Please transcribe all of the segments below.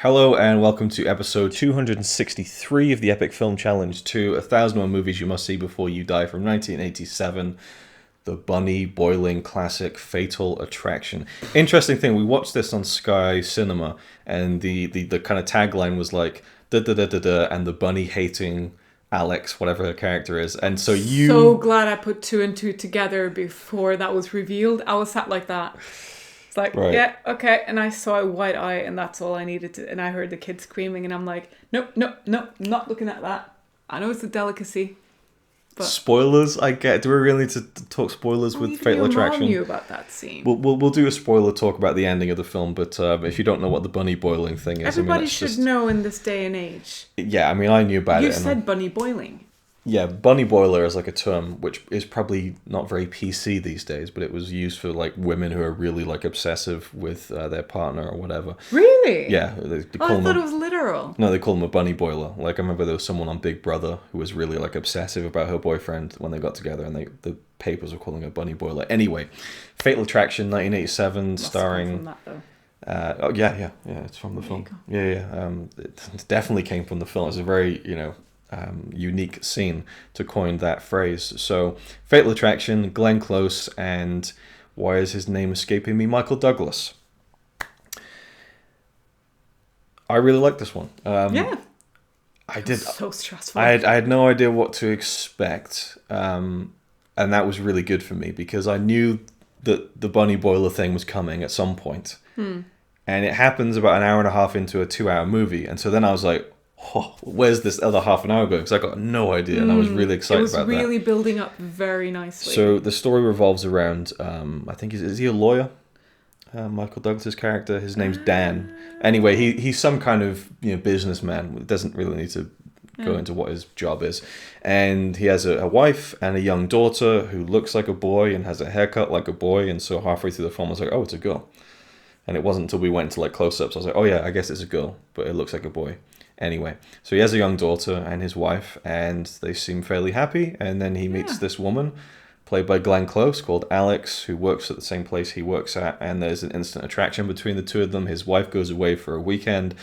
Hello and welcome to episode 263 of the Epic Film Challenge to 1001 Movies You Must See Before You Die from 1987, the Bunny Boiling classic Fatal Attraction. Interesting thing, we watched this on Sky Cinema and the kind of tagline was like, da da da da da, and the bunny hating Alex, whatever her character is. And so you... So glad I put two and two together before that was revealed. I was sat like that. It's like, right. Yeah, okay. And I saw a white eye and that's all I needed to... And I heard the kid screaming and I'm like, nope, not looking at that. I know it's a delicacy. But spoilers, I get. Do we really need to talk spoilers with Fatal Attraction? Your mom knew about that scene. We'll do a spoiler talk about the ending of the film, but if you don't know what the bunny boiling thing is... Everybody should know in this day and age. Yeah, I mean, I knew about it. You said bunny boiling. Yeah, bunny boiler is like a term which is probably not very PC these days, but it was used for like women who are really like obsessive with their partner or whatever. Really? Yeah. I thought it was literal. No, they call them a bunny boiler. Like I remember there was someone on Big Brother who was really like obsessive about her boyfriend when they got together, and the papers were calling her bunny boiler. Anyway, Fatal Attraction, 1987, Must starring. come from that, though. Yeah, it's from the film. Yeah. It definitely came from the film. It's a very unique scene to coin that phrase. So, Fatal Attraction, Glenn Close, and why is his name escaping me? Michael Douglas. I really like this one. Yeah. I did. So stressful. I had no idea what to expect, and that was really good for me because I knew that the bunny boiler thing was coming at some point. And it happens about an hour and a half into a 2-hour movie, and so then I was like, oh, where's this other half an hour going? Because I got no idea, and I was really excited about that. It was really building up very nicely. So the story revolves around, I think, is he a lawyer? Michael Douglas' character, his name's Dan. Anyway, he's some kind of businessman. It doesn't really need to go into what his job is. And he has a wife and a young daughter who looks like a boy and has a haircut like a boy. And so halfway through the film, I was like, oh, it's a girl. And it wasn't until we went to like close-ups, I was like, oh yeah, I guess it's a girl, but it looks like a boy. Anyway, so he has a young daughter and his wife, and they seem fairly happy. And then he meets this woman, played by Glenn Close, called Alex, who works at the same place he works at. And there's an instant attraction between the two of them. His wife goes away for a weekend,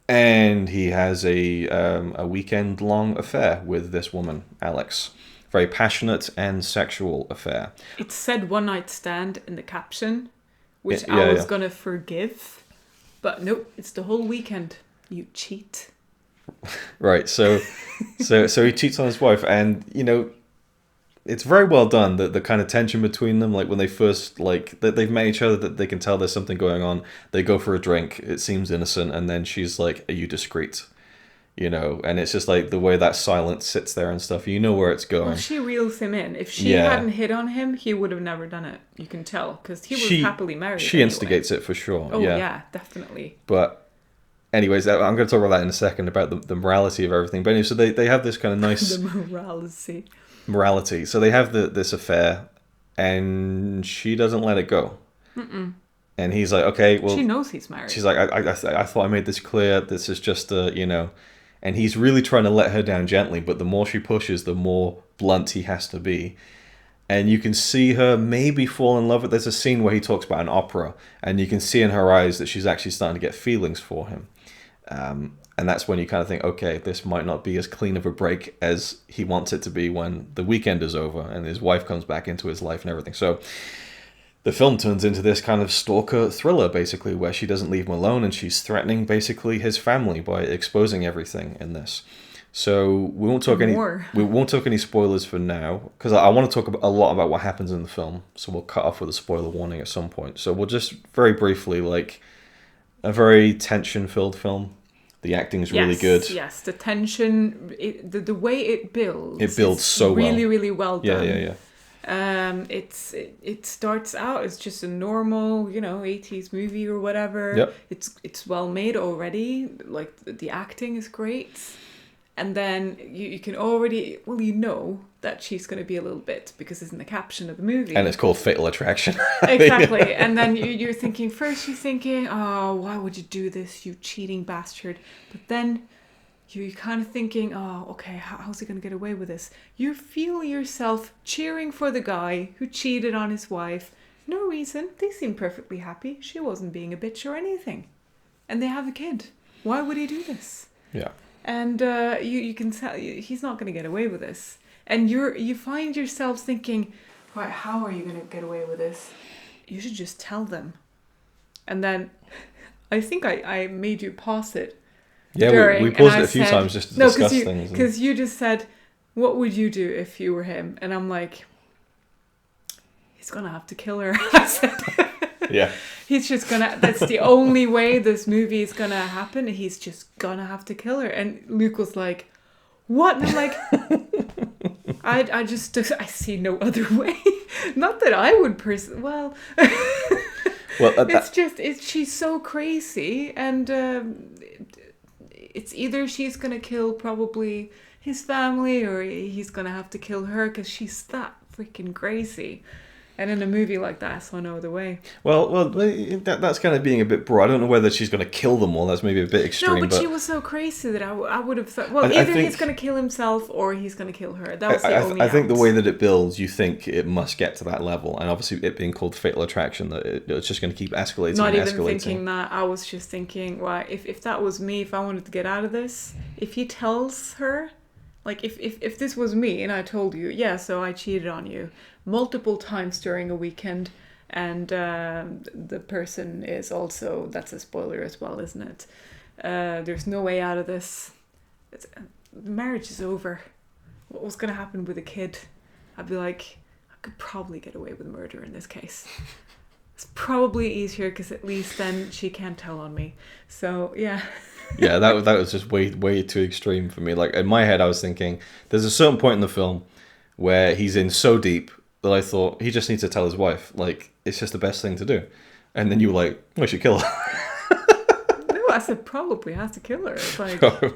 and he has a weekend-long affair with this woman, Alex. Very passionate and sexual affair. It said one night stand in the caption, which I was going to forgive. But nope, it's the whole weekend. You cheat. Right, so he cheats on his wife, and it's very well done. The kind of tension between them, like when they first they've met each other, that they can tell there's something going on. They go for a drink. It seems innocent, and then she's like, "Are you discreet?" And it's just like the way that silence sits there and stuff. You know where it's going. Well, she reels him in. If she hadn't hit on him, he would have never done it. You can tell because he was happily married. She instigates it for sure. Oh yeah, definitely. But. Anyways, I'm going to talk about that in a second, about the morality of everything. But anyway, so they have this kind of nice... The morality. So they have this affair, and she doesn't let it go. Mm-mm. And he's like, okay, well... She knows he's married. She's like, I thought I made this clear. This is just And he's really trying to let her down gently, but the more she pushes, the more blunt he has to be. And you can see her maybe fall in love with... There's a scene where he talks about an opera, and you can see in her eyes that she's actually starting to get feelings for him. And that's when you kind of think, okay, this might not be as clean of a break as he wants it to be when the weekend is over and his wife comes back into his life and everything. So the film turns into this kind of stalker thriller, basically, where she doesn't leave him alone and she's threatening basically his family by exposing everything in this. So we won't talk any spoilers for now, because I want to talk a lot about what happens in the film. So we'll cut off with a spoiler warning at some point. So we'll just very briefly, a very tension-filled film. The acting is really good. Yes, the tension, the way it builds. It builds so well. Really, really well done. Yeah. It starts out as just a normal, 80s movie or whatever. Yep. It's well made already. Like the acting is great. And then you can already, that she's going to be a little bit, because it's in the caption of the movie. And it's called Fatal Attraction. Exactly. And then you're thinking, oh, why would you do this, you cheating bastard? But then you're kind of thinking, oh, okay, how's he going to get away with this? You feel yourself cheering for the guy who cheated on his wife. No reason. They seem perfectly happy. She wasn't being a bitch or anything. And they have a kid. Why would he do this? Yeah. And you can tell he's not going to get away with this. And you find yourself thinking, right, how are you going to get away with this? You should just tell them. And then I think I made you pause it. Yeah, we paused it a few times just to discuss things. Because you just said, what would you do if you were him? And I'm like, he's going to have to kill her. I said, yeah. He's just gonna, that's the only way this movie is gonna happen. He's just gonna have to kill her. And Luke was like, what? And I'm like, I see no other way. Not that I would well, she's so crazy. And it's either she's gonna kill probably his family or he's gonna have to kill her because she's that freaking crazy. And in a movie like that, I saw no other way. Well, that's kind of being a bit broad. I don't know whether she's going to kill them all. That's maybe a bit extreme. No, but she was so crazy that I would have thought, well, either he's going to kill himself or he's going to kill her. That was the only I think the way that it builds, you think it must get to that level. And obviously it being called Fatal Attraction, that it's just going to keep escalating Not and even escalating. thinking that. I was just thinking, well, if that was me, if I wanted to get out of this, if he tells her, like if this was me and I told you, yeah, so I cheated on you multiple times during a weekend, and the person is also, that's a spoiler as well, isn't it? There's no way out of this. The marriage is over. What was going to happen with the kid? I'd be like, I could probably get away with murder in this case. It's probably easier because at least then she can't tell on me. So yeah. Yeah, that was just way too extreme for me. Like in my head, I was thinking there's a certain point in the film where he's in so deep that I thought he just needs to tell his wife. Like it's just the best thing to do. And then you were like, we should kill her. No, I said probably has to kill her. It's like, well,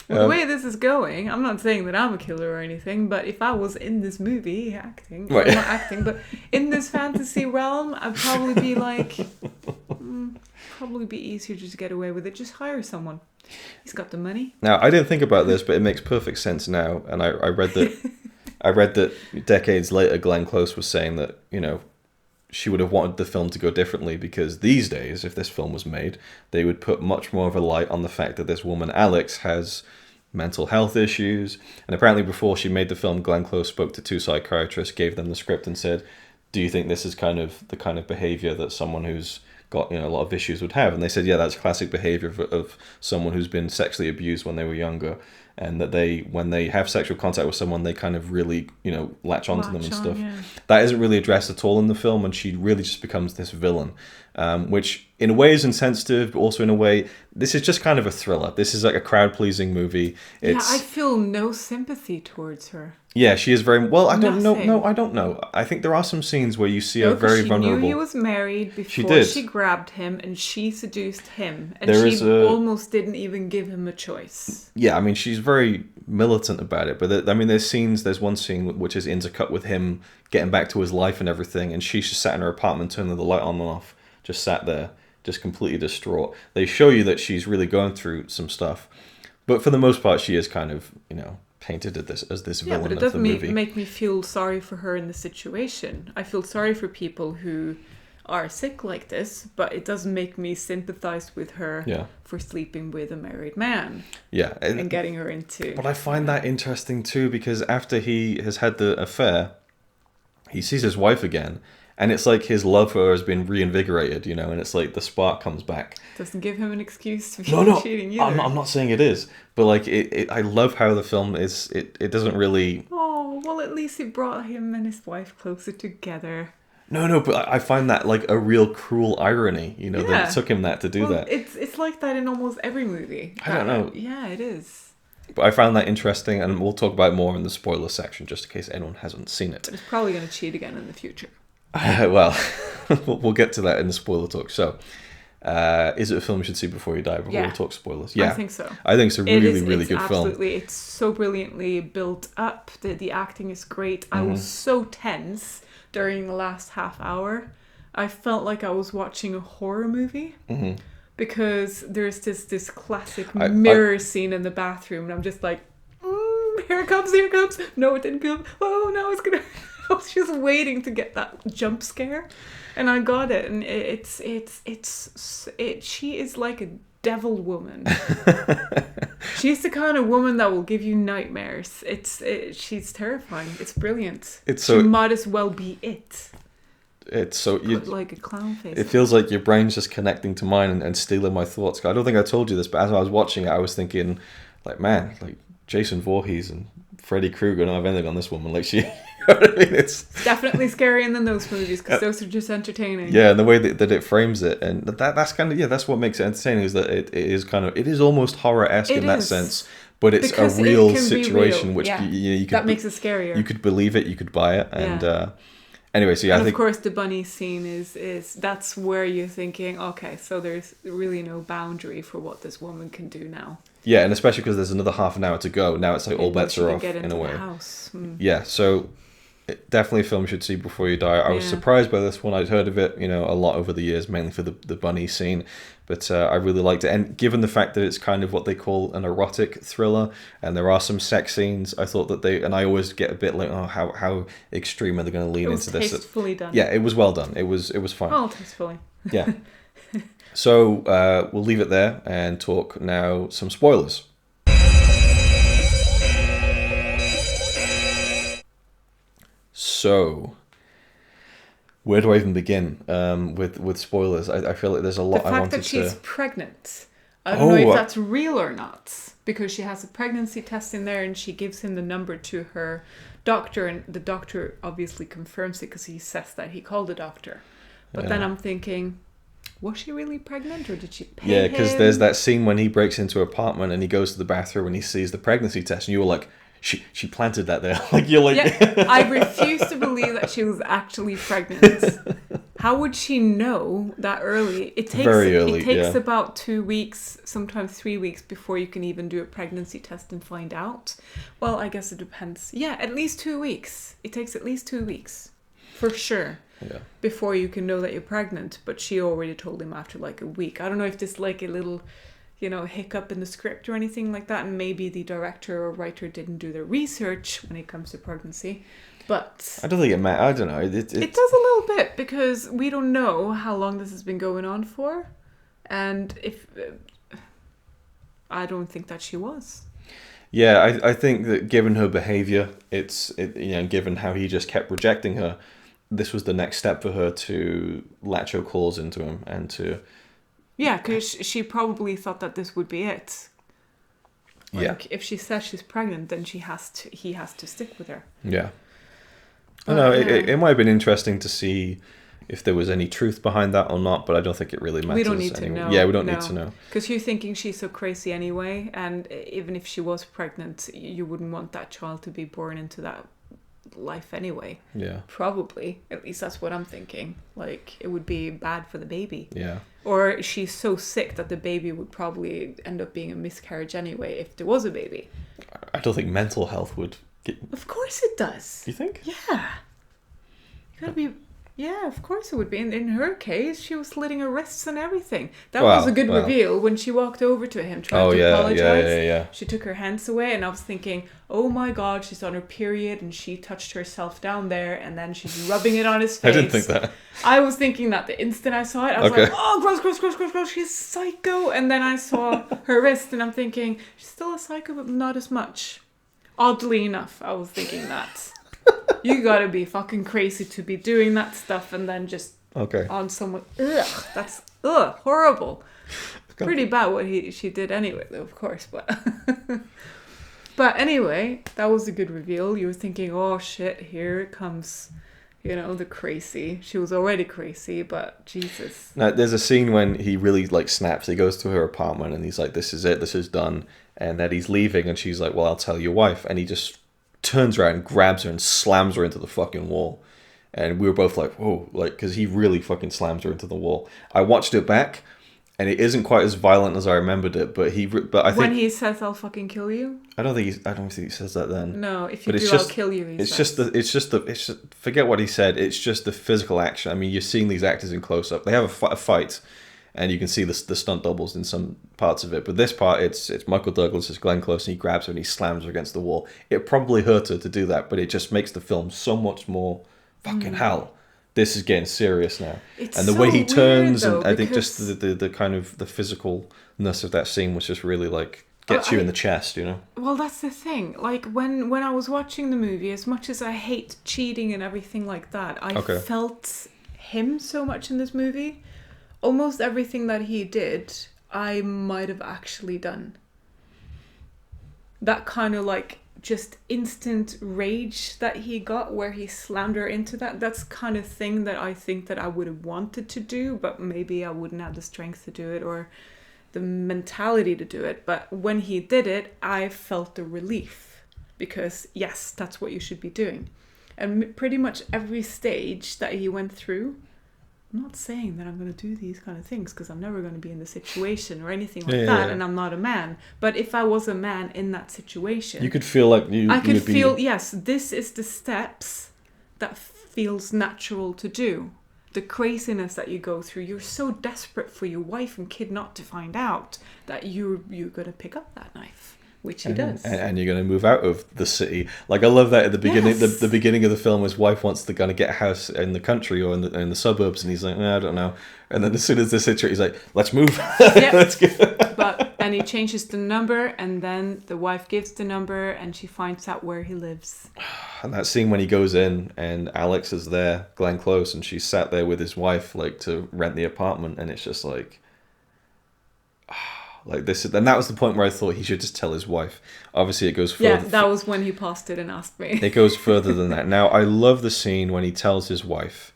the way this is going, I'm not saying that I'm a killer or anything, but if I was in this movie acting, right. Well, not acting, but in this fantasy realm, I'd probably be like, probably be easier just to get away with it. Just hire someone. He's got the money. Now, I didn't think about this, but it makes perfect sense now. And I read that decades later, Glenn Close was saying that, you know, she would have wanted the film to go differently because these days, if this film was made, they would put much more of a light on the fact that this woman, Alex, has mental health issues. And apparently before she made the film, Glenn Close spoke to two psychiatrists, gave them the script and said, do you think this is kind of the kind of behavior that someone who's got, you know, a lot of issues would have? And they said, yeah, that's classic behavior of someone who's been sexually abused when they were younger. And that when they have sexual contact with someone, they kind of really, you know, latch onto them and stuff. Yeah. That isn't really addressed at all in the film, and she really just becomes this villain, which in a way is insensitive, but also in a way, this is just kind of a thriller. This is like a crowd-pleasing movie. Yeah, I feel no sympathy towards her. Yeah, she is very... Well, I don't know. No, I don't know. I think there are some scenes where you see her very vulnerable. She knew he was married before she grabbed him, and she seduced him. And almost didn't even give him a choice. Yeah, I mean, she's very militant about it. But, there's one scene which is intercut with him getting back to his life and everything, and she's just sat in her apartment, turning the light on and off, just sat there, just completely distraught. They show you that she's really going through some stuff. But for the most part, she is kind of, you know, painted as this villain of the movie. But it doesn't make me feel sorry for her in the situation. I feel sorry for people who are sick like this, but it doesn't make me sympathize with her for sleeping with a married man. Yeah. And getting her into... But I find that interesting too, because after he has had the affair, he sees his wife again, and it's like his love for her has been reinvigorated, you know, and it's like the spark comes back. Doesn't give him an excuse to be cheating either. I'm not saying it is, but like I love how the film is. It doesn't really. Oh well, at least it brought him and his wife closer together. No, but I find that like a real cruel irony, you know, that it took him that to do that. It's like that in almost every movie. I don't know. Yeah, it is. But I found that interesting, and we'll talk about it more in the spoiler section, just in case anyone hasn't seen it. But it's probably going to cheat again in the future. Well, we'll get to that in the spoiler talk. So, is it a film you should see before you die? Before we talk spoilers? Yeah, I think so. I think it's a really good film. Absolutely, it's so brilliantly built up. The acting is great. I was so tense during the last half hour. I felt like I was watching a horror movie because there's this classic mirror scene in the bathroom, and I'm just like, here it comes. No, it didn't come. Oh no, it's gonna. I was just waiting to get that jump scare, and I got it. And she is like devil woman. She's the kind of woman that will give you nightmares. She's terrifying. It's brilliant. She might as well be it. It's so Put like a clown face. It feels like your brain's just connecting to mine and stealing my thoughts. I don't think I told you this, but as I was watching it, I was thinking, like, man, like Jason Voorhees and Freddy Krueger don't have anything on this woman. Like she, you know what I mean? It's definitely scarier than those movies because those are just entertaining. Yeah, and the way that it frames it, and that's kind of that's what makes it entertaining. Is that it is almost horror-esque in that sense, but it's because a real situation which you could, that makes it scarier. You could believe it, you could buy it, and anyway, so I think, of course, the bunny scene is that's where you're thinking, okay, so there's really no boundary for what this woman can do now. Yeah, and especially because there's another half an hour to go. Now it's like all bets are off in a way. Yeah, so definitely a film you should see before you die. I was surprised by this one. I'd heard of it, a lot over the years, mainly for the bunny scene, but I really liked it. And given the fact that it's kind of what they call an erotic thriller, and there are some sex scenes, I thought that and I always get a bit like, oh, how extreme are they going to lean into this? It was tastefully done. Yeah, it was well done. It was fine. Oh, tastefully. Yeah. So we'll leave it there and talk now some spoilers. So, where do I even begin with spoilers? I feel like there's a lot I wanted to... The fact that she's pregnant. I don't know if that's real or not. Because she has a pregnancy test in there and she gives him the number to her doctor. And the doctor obviously confirms it because he says that he called the doctor. But then I'm thinking... Was she really pregnant or did she pay him? Yeah, because there's that scene when he breaks into her apartment and he goes to the bathroom and he sees the pregnancy test and you were like, she planted that there. Like you're like, yeah, I refuse to believe that she was actually pregnant. How would she know that early? It takes very early. It takes about 2 weeks, sometimes 3 weeks before you can even do a pregnancy test and find out. Well, I guess it depends. Yeah, at least 2 weeks. It takes at least 2 weeks, for sure. Yeah. Before you can know that you're pregnant, but she already told him after like a week. I don't know if there's like a little, hiccup in the script or anything like that, and maybe the director or writer didn't do their research when it comes to pregnancy. But I don't think it matters. I don't know. It does a little bit because we don't know how long this has been going on for, and if I don't think that she was. Yeah, I think that given her behavior, given how he just kept rejecting her. This was the next step for her to latch her claws into him and to... Yeah, because she probably thought that this would be it. If she says she's pregnant, then he has to stick with her. Yeah. I know, it might have been interesting to see if there was any truth behind that or not, but I don't think it really matters. We don't need to know. Yeah, we don't need to know. Because you're thinking she's so crazy anyway, and even if she was pregnant, you wouldn't want that child to be born into that life anyway. Yeah, probably, at least that's what I'm thinking. Like, it would be bad for the baby. Yeah, or she's so sick that the baby would probably end up being a miscarriage anyway if there was a baby. I don't think mental health would Of course it does. You think? Yeah, you gotta be. Yeah, of course it would be. In her case, she was slitting her wrists and everything. That was a good reveal when she walked over to him trying to apologize. Yeah. She took her hands away and I was thinking, oh my God, she's on her period and she touched herself down there and then she's rubbing it on his face. I didn't think that. I was thinking that the instant I saw it. I was like, oh, gross, she's psycho. And then I saw her wrist and I'm thinking, she's still a psycho, but not as much. Oddly enough, I was thinking that. You gotta be fucking crazy to be doing that stuff and then just on someone. Ugh, that's horrible. Pretty bad what she did anyway, though, of course. But anyway, that was a good reveal. You were thinking, oh shit, here it comes. The crazy. She was already crazy, but Jesus. Now, there's a scene when he really snaps. He goes to her apartment and he's like, "This is it. This is done." And then he's leaving, and she's like, "Well, I'll tell your wife." And he just turns around and grabs her and slams her into the fucking wall. And we were both like, whoa, because he really fucking slams her into the wall. I watched it back, and it isn't quite as violent as I remembered it, but I think... When he says, "I'll fucking kill you"? I don't think he says that then. No, if you do, I'll kill you, forget what he said, it's just the physical action. I mean, you're seeing these actors in close-up. They have a fight, and you can see the stunt doubles in some parts of it. But this part, it's Michael Douglas, it's Glenn Close, and he grabs her and he slams her against the wall. It probably hurt her to do that, but it just makes the film so much more fucking hell. this is getting serious now. It's And the so way he turns, weird, though, and I think just because- the kind of the physicalness of that scene was just really like gets you in the chest, you know. Well, that's the thing. Like when I was watching the movie, as much as I hate cheating and everything like that, I felt him so much in this movie. Almost everything that he did, I might have actually done. That kind of like just instant rage that he got where he slammed her into that's kind of thing that I think that I would have wanted to do, but maybe I wouldn't have the strength to do it or the mentality to do it. But when he did it, I felt the relief, because yes, that's what you should be doing. And pretty much every stage that he went through, I'm not saying that I'm going to do these kind of things, because I'm never going to be in the situation or anything like that, and I'm not a man. But if I was a man in that situation, you could feel like I could feel, yes, this is the steps that feels natural to do. The craziness that you go through, you're so desperate for your wife and kid not to find out that you're going to pick up that knife, which he does. And you're going to move out of the city. Like, I love that at the beginning. Yes. The beginning of the film, his wife wants to kind of get a house in the country or in the suburbs, and he's like, I don't know. And then as soon as the situation, he's like, let's move. Yep. Let's go. And he changes the number, and then the wife gives the number, and she finds out where he lives. And that scene when he goes in, and Alex is there, Glenn Close, and she's sat there with his wife, like, to rent the apartment, and it's just like this. And that was the point where I thought he should just tell his wife. Obviously, it goes further. Yeah, that was when he paused it and asked me. It goes further than that. Now, I love the scene when he tells his wife,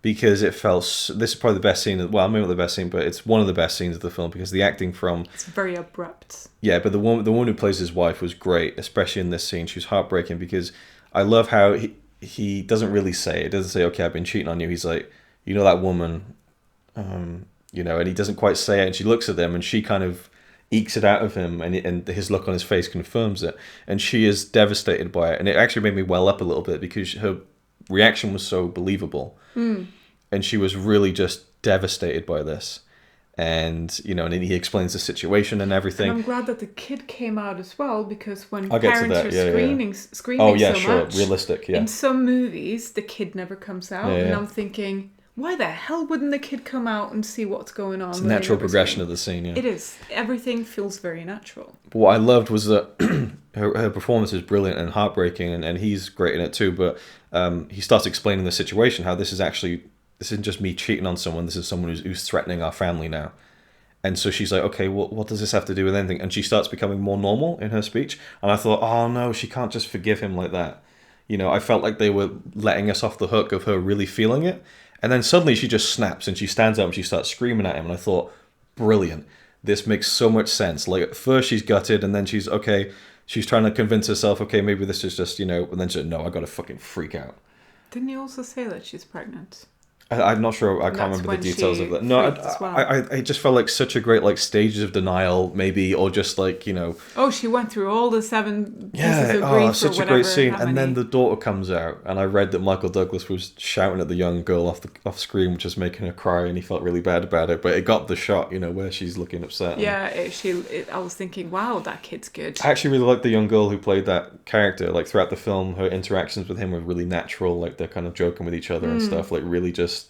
because it felt... This is probably the best scene... Well, maybe not the best scene, but it's one of the best scenes of the film, because the acting from... It's very abrupt. Yeah, but the woman who plays his wife was great, especially in this scene. She was heartbreaking, because I love how he doesn't really say it. He doesn't say, okay, I've been cheating on you. He's like, you know that woman, and he doesn't quite say it, and she looks at them, and she kind of ekes it out of him, and his look on his face confirms it, and she is devastated by it. And it actually made me well up a little bit, because her reaction was so believable. And she was really just devastated by this. And, and then he explains the situation and everything. And I'm glad that the kid came out as well, because when I'll parents are screaming much, realistic, in some movies, the kid never comes out. Yeah, yeah. And I'm thinking, why the hell wouldn't the kid come out and see what's going on? It's a natural progression of the scene, yeah. It is. Everything feels very natural. But what I loved was that her performance is brilliant and heartbreaking, and he's great in it too, but he starts explaining the situation, how this isn't just me cheating on someone, this is someone who's threatening our family now. And so she's like, okay, well, what does this have to do with anything? And she starts becoming more normal in her speech. And I thought, oh no, she can't just forgive him like that. I felt like they were letting us off the hook of her really feeling it. And then suddenly she just snaps and she stands up and she starts screaming at him. And I thought, brilliant. This makes so much sense. Like, at first she's gutted, and then she's trying to convince herself, okay, maybe this is just, and then she's like, no, I gotta fucking freak out. Didn't you also say that she's pregnant? I'm not sure. I can't remember the details of that. No, I just felt like such a great stages of denial, maybe, or just Oh, she went through all the 7 pieces of grief. Such a great scene. And then the daughter comes out, and I read that Michael Douglas was shouting at the young girl off screen, which was making her cry, and he felt really bad about it. But it got the shot, where she's looking upset. Yeah, I was thinking, wow, that kid's good. I actually really liked the young girl who played that character. Like, throughout the film, her interactions with him were really natural. Like, they're kind of joking with each other and stuff. Like, really just...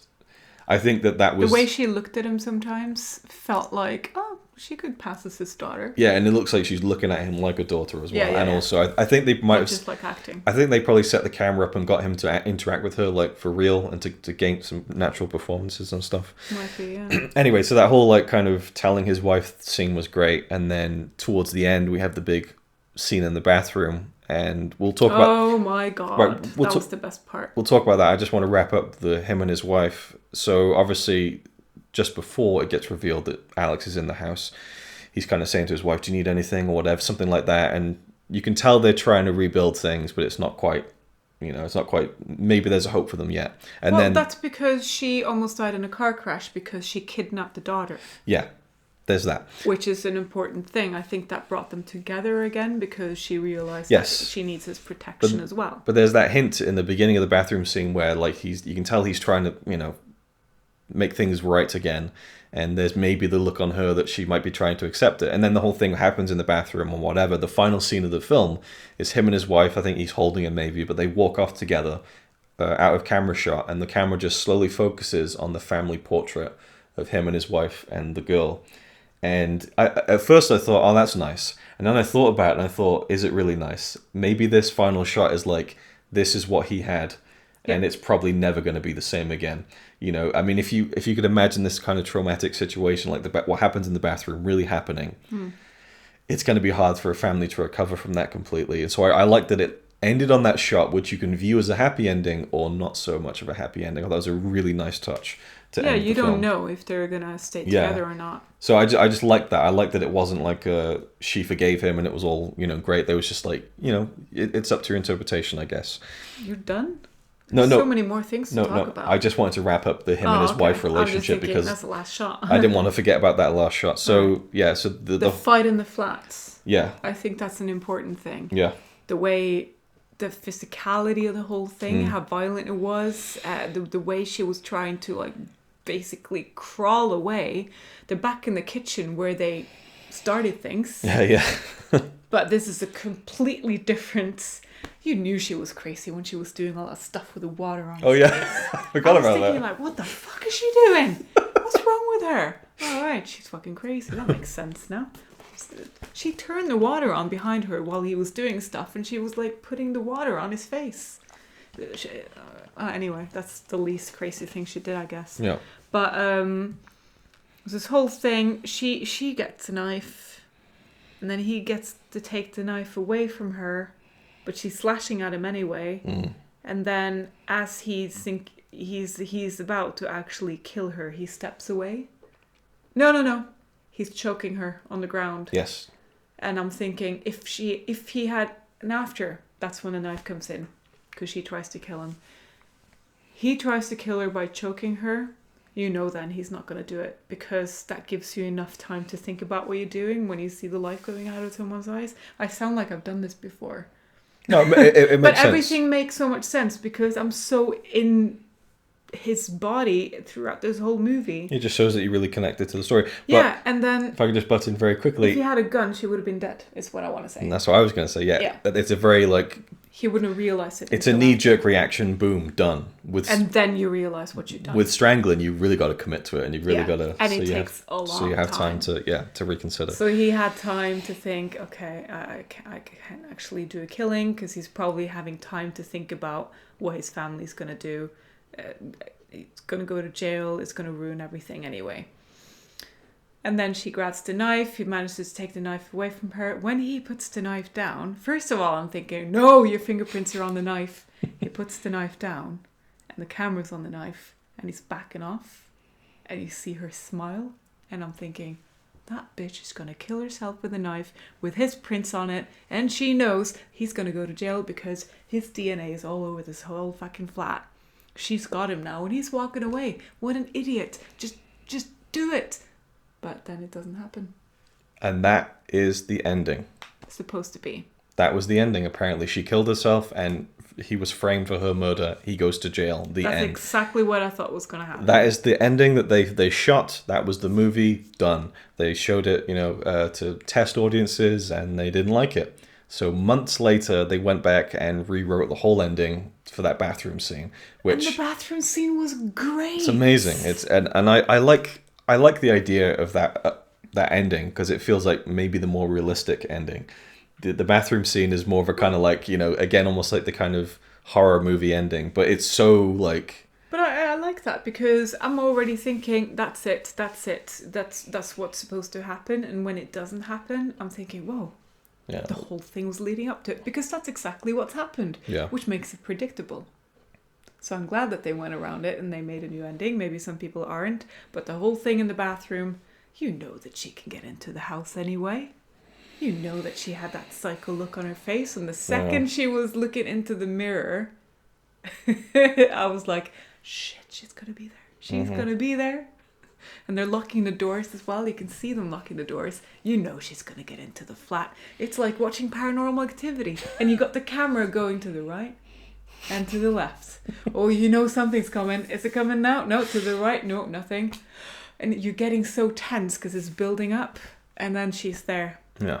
I think that was... The way she looked at him sometimes felt like, oh, she could pass as his daughter. Yeah, and it looks like she's looking at him like a daughter as well. Yeah. Also, I think they might have... just like acting. I think they probably set the camera up and got him to interact with her, like, for real, and to gain some natural performances and stuff. Might be, yeah. Anyway, so that whole, kind of telling his wife scene was great. And then towards the end, we have the big scene in the bathroom. And we'll talk about... Oh my god, right, that was the best part. We'll talk about that. I just want to wrap up him and his wife. So obviously, just before it gets revealed that Alex is in the house, he's kind of saying to his wife, do you need anything or whatever, something like that. And you can tell they're trying to rebuild things, but it's not quite, it's not quite, maybe there's a hope for them yet. And then that's because she almost died in a car crash because she kidnapped the daughter. Yeah. There's that. Which is an important thing. I think that brought them together again because she realized that she needs his protection as well. But there's that hint in the beginning of the bathroom scene where you can tell he's trying to, make things right again. And there's maybe the look on her that she might be trying to accept it. And then the whole thing happens in the bathroom or whatever. The final scene of the film is him and his wife. I think he's holding her maybe, but they walk off together. out of camera shot, and the camera just slowly focuses on the family portrait of him and his wife and the girl. And at first I thought, oh, that's nice. And then I thought about it and I thought, is it really nice? Maybe this final shot is like, this is what he had, and it's probably never going to be the same again. You know, I mean, if you could imagine this kind of traumatic situation, like what happens in the bathroom really happening, it's going to be hard for a family to recover from that completely. And so I like that it ended on that shot, which you can view as a happy ending or not so much of a happy ending. I thought that was a really nice touch to end the film. You don't know if they're going to stay together or not. So I just like that. I like that it wasn't like she forgave him and it was all, great. There was just like, it's up to your interpretation, I guess. You're done? No. So many more things to talk about. I just wanted to wrap up the him and his wife relationship because that's the last shot. I didn't want to forget about that last shot. So so the fight in the flats. Yeah. I think that's an important thing. Yeah. The physicality of the whole thing, how violent it was, the way she was trying to like basically crawl away. They're back in the kitchen where they started things. Yeah. But this is a completely different. You knew she was crazy when she was doing all that stuff with the water on. Oh yeah, I forgot about that. I was thinking like, what the fuck is she doing? What's wrong with her? All right, she's fucking crazy. That makes sense now. She turned the water on behind her while he was doing stuff, and she was like putting the water on his face. Anyway, that's the least crazy thing she did, I guess. Yeah. But this whole thing, she gets a knife, and then he gets to take the knife away from her, but she's slashing at him anyway. And then as he's about to actually kill her, he steps away. No. He's choking her on the ground. Yes. And I'm thinking, if he had an after, that's when the knife comes in, because she tries to kill him. He tries to kill her by choking her. Then he's not going to do it, because that gives you enough time to think about what you're doing when you see the light going out of someone's eyes. I sound like I've done this before. No, it makes but sense. Everything makes so much sense because I'm so in his body throughout this whole movie. It just shows that you really connected to the story. Yeah, and then if I could just butt in very quickly, if he had a gun, she would have been dead. Is what I want to say. And that's what I was going to say. Yeah. It's a very he wouldn't have realized it. It's a knee-jerk reaction. Boom, done. And then you realize what you've done. With strangling, you really got to commit to it, and you really got to. And it takes a long time. So you have time to reconsider. So he had time to think. Okay, I can't actually do a killing because he's probably having time to think about what his family's going to do. It's going to go to jail. It's going to ruin everything anyway. And then she grabs the knife. He manages to take the knife away from her. When he puts the knife down, first of all, I'm thinking, no, your fingerprints are on the knife. He puts the knife down, and the camera's on the knife, and he's backing off. And you see her smile, and I'm thinking, that bitch is going to kill herself with a knife with his prints on it, and she knows he's going to go to jail because his DNA is all over this whole fucking flat. She's got him now, and he's walking away. What an idiot. Just do it. But then it doesn't happen. And that is the ending. It's supposed to be. That was the ending, apparently. She killed herself, and he was framed for her murder. He goes to jail. That's end. Exactly what I thought was going to happen. That is the ending that they shot. That was the movie. Done. They showed it, to test audiences, and they didn't like it. So months later, they went back and rewrote the whole ending for that bathroom scene. And the bathroom scene was great. It's amazing. And I like the idea of that ending because it feels like maybe the more realistic ending. The bathroom scene is more of a kind of like, again, almost like the kind of horror movie ending, but it's so like... But I like that because I'm already thinking, that's it. That's what's supposed to happen. And when it doesn't happen, I'm thinking, whoa, the whole thing was leading up to it. Because that's exactly what's happened, which makes it predictable. So I'm glad that they went around it and they made a new ending. Maybe some people aren't. But the whole thing in the bathroom, you know that she can get into the house anyway. You know that she had that psycho look on her face. And the second she was looking into the mirror, I was like, shit, she's going to be there. She's going to be there. And they're locking the doors as well. You can see them locking the doors. You know she's going to get into the flat. It's like watching Paranormal Activity. And you got the camera going to the right and to the left. Oh, you know something's coming. Is it coming now? No, to the right. No, nothing. And you're getting so tense because it's building up. And then she's there. Yeah.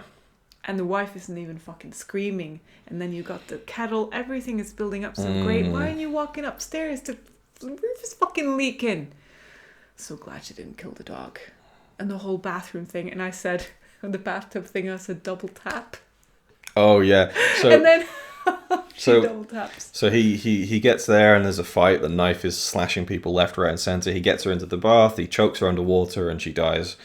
And the wife isn't even fucking screaming. And then you got the kettle. Everything is building up so great. Why aren't you walking upstairs? The roof is fucking leaking. So glad she didn't kill the dog. And the whole bathroom thing. And I said, on the bathtub thing, I said double tap. Oh, yeah. So, and then she double taps. So he gets there and there's a fight. The knife is slashing people left, right, and center. He gets her into the bath. He chokes her underwater and she dies.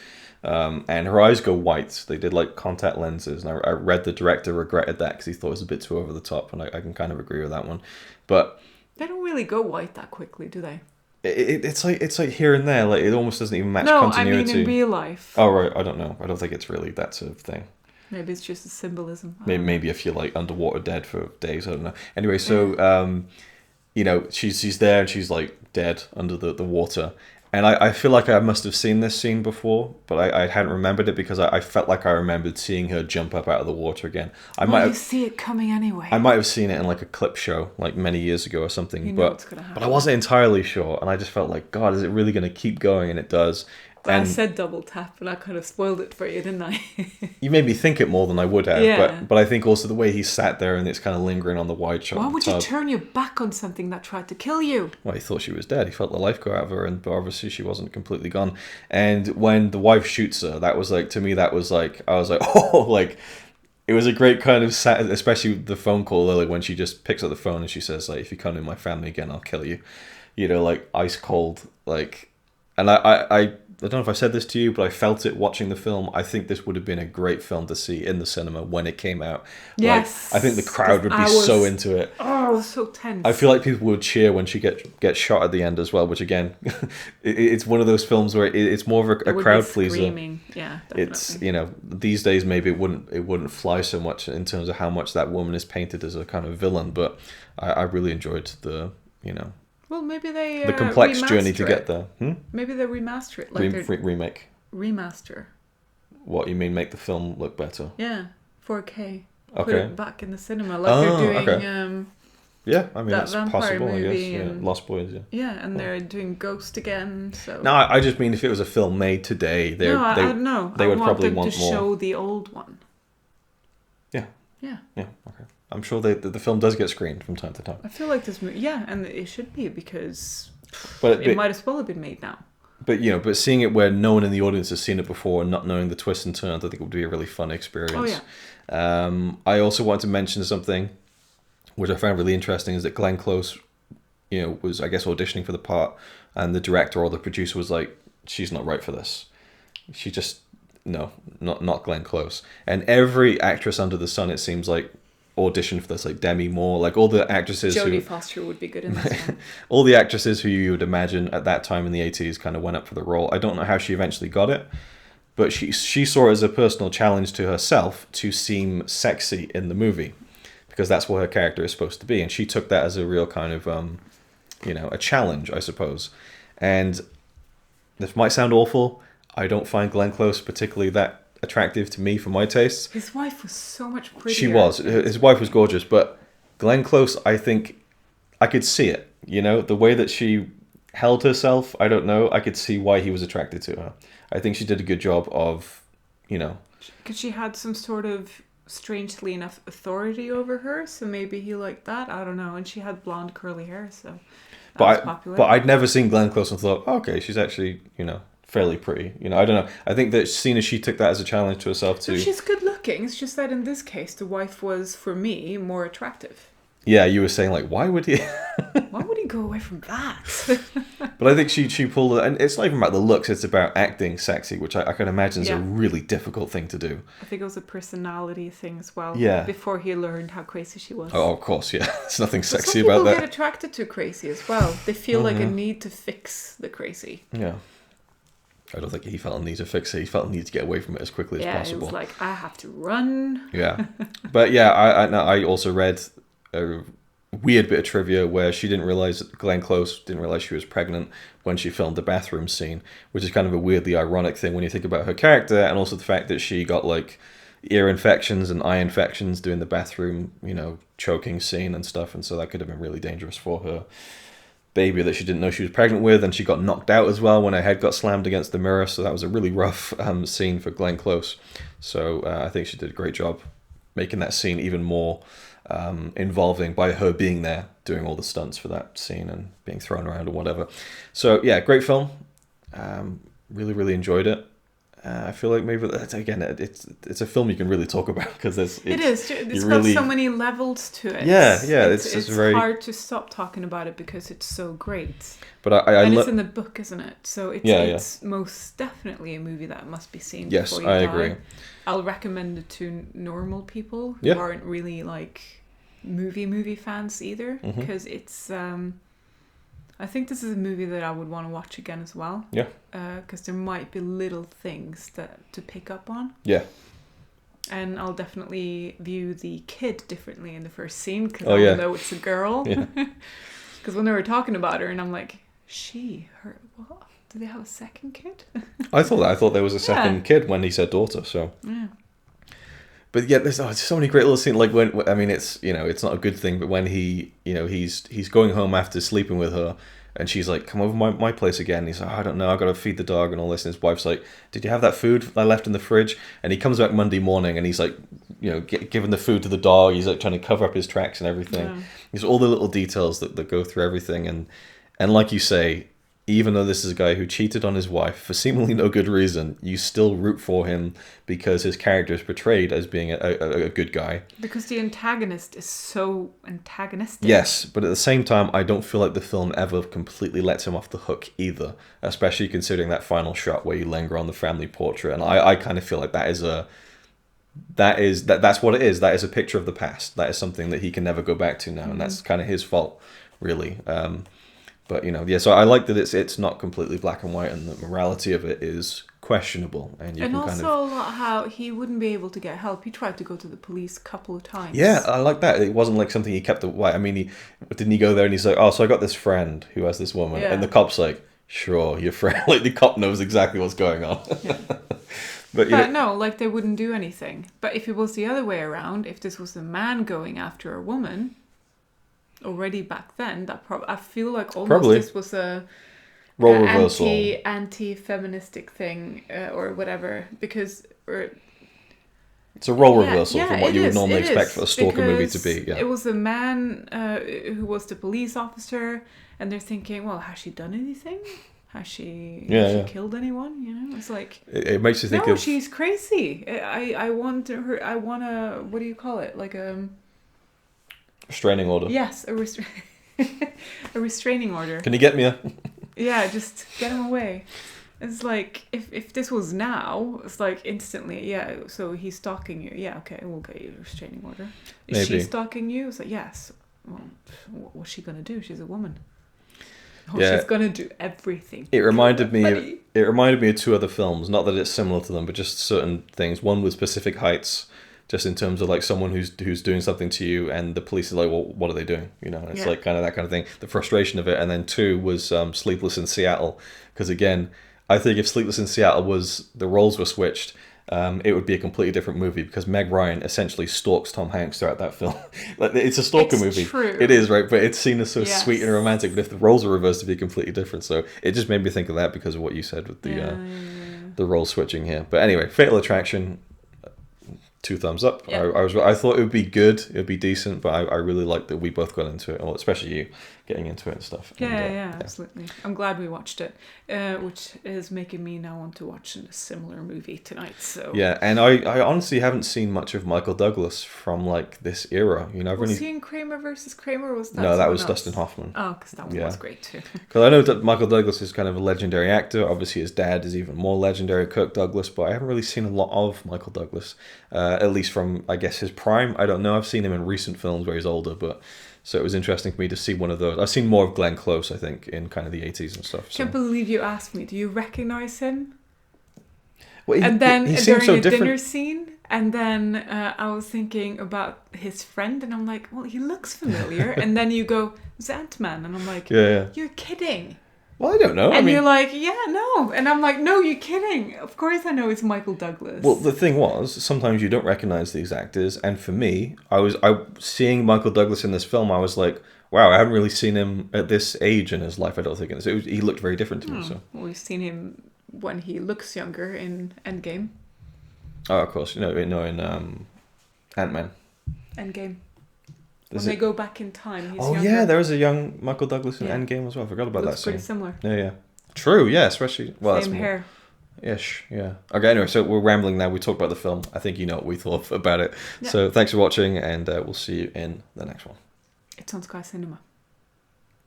And her eyes go white. They did like contact lenses. And I read the director regretted that because he thought it was a bit too over the top. And I can kind of agree with that one. But they don't really go white that quickly, do they? It's like here and there. Like it almost doesn't even match continuity. continuity. I mean in real life. Oh, right. I don't know. I don't think it's really that sort of thing. Maybe it's just a symbolism. Maybe if you're like underwater dead for days, I don't know. Anyway, so you know, she's there and she's like dead under the water. And I feel like I must have seen this scene before, but I hadn't remembered it because I felt like I remembered seeing her jump up out of the water again. You see it coming anyway. I might have seen it in like a clip show like many years ago or something, you know what's gonna happen. But I wasn't entirely sure, and I just felt like, God, is it really going to keep going? And it does. And I said double tap, and I kind of spoiled it for you, didn't I? You made me think it more than I would have. Yeah. But I think also the way he sat there and it's kind of lingering on the wide shot. Why would you turn your back on something that tried to kill you? Well, he thought she was dead. He felt the life go out of her, but obviously she wasn't completely gone. And when the wife shoots her, that was like, to me, that was like, I was like, oh, like, it was a great kind of, especially the phone call, Lily, when she just picks up the phone and she says, like, if you come in my family again, I'll kill you. You know, like, ice cold, like, and I don't know if I said this to you, but I felt it watching the film. I think this would have been a great film to see in the cinema when it came out. Yes. Like, I think the crowd would be so into it. Oh, I was so tense. I feel like people would cheer when she gets shot at the end as well, which again, it's one of those films where it's more of a crowd pleaser. Screaming. Yeah, definitely. It's, you know, these days maybe it wouldn't fly so much in terms of how much that woman is painted as a kind of villain, but I really enjoyed the, you know, well, maybe they the complex journey to get there. Maybe they remaster it, like remake. Remaster. What you mean? Make the film look better? Yeah, 4K. Okay. Put it back in the cinema, like they're doing. Okay. Yeah, I mean that's possible. I guess. Yeah. Lost Boys. Yeah. Yeah, and they're doing Ghost again. So. No, I just mean if it was a film made today, I don't know. They would probably want more. To show the old one. Yeah. Yeah. Yeah. Okay. I'm sure the film does get screened from time to time. I feel like this movie, yeah, and it should be because but it might as well have been made now. But you know, but seeing it where no one in the audience has seen it before and not knowing the twists and turns, I think it would be a really fun experience. Oh yeah. I also want to mention something which I found really interesting is that Glenn Close, you know, was I guess auditioning for the part, and the director or the producer was like, she's not right for this. She just not Glenn Close. And every actress under the sun, it seems like, audition for this, like Demi Moore, like all the actresses Jodie Foster would be good in this one. All the actresses who you would imagine at that time in the 80s kind of went up for the role. I don't know how she eventually got it, but she saw it as a personal challenge to herself to seem sexy in the movie because that's what her character is supposed to be, and she took that as a real kind of you know, a challenge, I suppose. And this might sound awful, I don't find Glenn Close particularly that attractive to me for my tastes. His wife was so much prettier. She was. His wife was gorgeous, but Glenn Close, I think I could see it. You know, the way that she held herself, I don't know. I could see why he was attracted to her. I think she did a good job of, you know. Because she had some sort of, strangely enough, authority over her, so maybe he liked that. I don't know. And she had blonde curly hair, so that was popular. But I'd never seen Glenn Close and thought, okay, she's actually, you know, fairly pretty. You know, I don't know. I think that seeing as she took that as a challenge to herself too. No, she's good looking. It's just that in this case, the wife was, for me, more attractive. Yeah, you were saying like, why would he? Why would he go away from that? But I think she pulled it, and it's not even about the looks. It's about acting sexy, which I can imagine is a really difficult thing to do. I think it was a personality thing as well. Yeah. Before he learned how crazy she was. Oh, of course, yeah. There's nothing sexy about that. Some people get attracted to crazy as well. They feel like a need to fix the crazy. Yeah. I don't think he felt a need to fix it. He felt a need to get away from it as quickly as possible. Yeah, it was like, I have to run. Yeah. But yeah, I also read a weird bit of trivia where she didn't realize, Glenn Close didn't realize she was pregnant when she filmed the bathroom scene, which is kind of a weirdly ironic thing when you think about her character, and also the fact that she got like ear infections and eye infections doing the bathroom, you know, choking scene and stuff, and so that could have been really dangerous for her. baby that she didn't know she was pregnant with, and she got knocked out as well when her head got slammed against the mirror. So that was a really rough scene for Glenn Close. So I think she did a great job making that scene even more involving by her being there, doing all the stunts for that scene and being thrown around or whatever. So yeah, great film. Really, really enjoyed it. I feel like maybe again, it's a film you can really talk about because it's got so many levels to it. Yeah, it's very hard to stop talking about it because it's so great. But it's in the book, isn't it? So it's most definitely a movie that must be seen. Yes, before you die. Agree. I'll recommend it to normal people who aren't really like movie fans either, because it's. I think this is a movie that I would want to watch again as well. Yeah. Because there might be little things to pick up on. Yeah. And I'll definitely view the kid differently in the first scene because I know it's a girl. Because when they were talking about her, and I'm like, her, what? Do they have a second kid? I thought there was a second kid when he said daughter. So. Yeah. But yeah, there's so many great little scenes. Like when it's it's not a good thing, but when he's going home after sleeping with her, and she's like, "Come over my place again." And he's like, "I don't know, I got to feed the dog and all this." And his wife's like, "Did you have that food I left in the fridge?" And he comes back Monday morning, and he's like, giving the food to the dog. He's like trying to cover up his tracks and everything. Yeah. There's all the little details that go through everything, and like you say, even though this is a guy who cheated on his wife for seemingly no good reason, you still root for him because his character is portrayed as being a good guy. Because the antagonist is so antagonistic. Yes, but at the same time, I don't feel like the film ever completely lets him off the hook either, especially considering that final shot where you linger on the family portrait. And I kind of feel like that's what it is. That is a picture of the past. That is something that he can never go back to now, and that's kind of his fault, really. But so I like that it's not completely black and white, and the morality of it is questionable. And also how he wouldn't be able to get help. He tried to go to the police a couple of times. Yeah, I like that. It wasn't like something he kept away. I mean, didn't he go there and he's like, "Oh, so I got this friend who has this woman," and the cop's like, "Sure, your friend." Like the cop knows exactly what's going on. Yeah. But no, like they wouldn't do anything. But if it was the other way around, if this was a man going after a woman. Already back then, I feel like almost this was a role reversal, anti-feministic thing or whatever, because it's a role reversal from what you would normally expect for a stalker movie to be. Yeah, it was a man who was the police officer, and they're thinking, well, has she done anything? Has she killed anyone? It's like it makes you think. No, she's crazy. I want her. I want to. What do you call it? Like a. Restraining order. Yes, a restraining order. Can you get me Yeah, just get him away. It's like, if this was now, it's like instantly, so he's stalking you. Yeah, okay, we'll get you a restraining order. Is she stalking you? It's like, yes. Well, what's she going to do? She's a woman. She's going to do everything. It reminded me of two other films. Not that it's similar to them, but just certain things. One was Pacific Heights. Just in terms of like someone who's doing something to you, and the police are like, well, what are they doing? It's like kind of that kind of thing. The frustration of it. And then two was Sleepless in Seattle, because again, I think if Sleepless in Seattle the roles were switched, it would be a completely different movie, because Meg Ryan essentially stalks Tom Hanks throughout that film. Like, it's a stalker movie. True. It is, right? But it's seen as so sweet and romantic. But if the roles are reversed, it'd be completely different. So it just made me think of that because of what you said with the role switching here. But anyway, Fatal Attraction. 2 thumbs up. Yeah. I thought it would be good. It would be decent, but I really liked that we both got into it, or especially you getting into it and stuff. Yeah, absolutely. I'm glad we watched it, which is making me now want to watch a similar movie tonight. So yeah, and I honestly haven't seen much of Michael Douglas from like this era. Was he in Kramer versus Kramer? Or was that no, that was Dustin Hoffman. Oh, because that one was great too. Because I know that Michael Douglas is kind of a legendary actor. Obviously, his dad is even more legendary, Kirk Douglas. But I haven't really seen a lot of Michael Douglas. At least from, I guess, his prime. I don't know. I've seen him in recent films where he's older, but so it was interesting for me to see one of those. I've seen more of Glenn Close, I think, in kind of the 80s and stuff. Can't believe you asked me. Do you recognize him? Well, and then during a dinner scene, and then I was thinking about his friend, and I'm like, well, he looks familiar. And then you go, it's Ant-Man, and I'm like, yeah. You're kidding. Well, I don't know. And you're like, yeah, no. And I'm like, no, you're kidding. Of course I know it's Michael Douglas. Well, the thing was, sometimes you don't recognize these actors, and for me, I seeing Michael Douglas in this film, I was like, wow, I haven't really seen him at this age in his life. I don't think he looked very different to me. So well, we've seen him when he looks younger in Endgame. Oh, of course, in Ant-Man. Endgame. When they go back in time, he's younger. Yeah, there was a young Michael Douglas in Endgame as well. I forgot about that scene. Looks pretty similar. Yeah. True, yeah, especially... Well, Same hair. Ish, yeah. Okay, anyway, so we're rambling now. We talked about the film. I think you know what we thought about it. Yeah. So thanks for watching, and we'll see you in the next one. It's on Sky Cinema.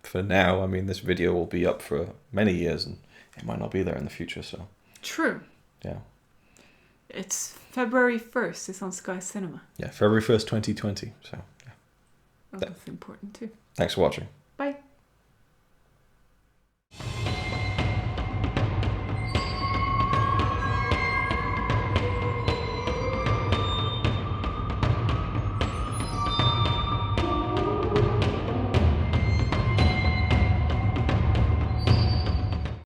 For now, I mean, this video will be up for many years, and it might not be there in the future, so... True. Yeah. It's February 1st. It's on Sky Cinema. Yeah, February 1st, 2020, so... Oh, that's important too. Thanks for watching. Bye.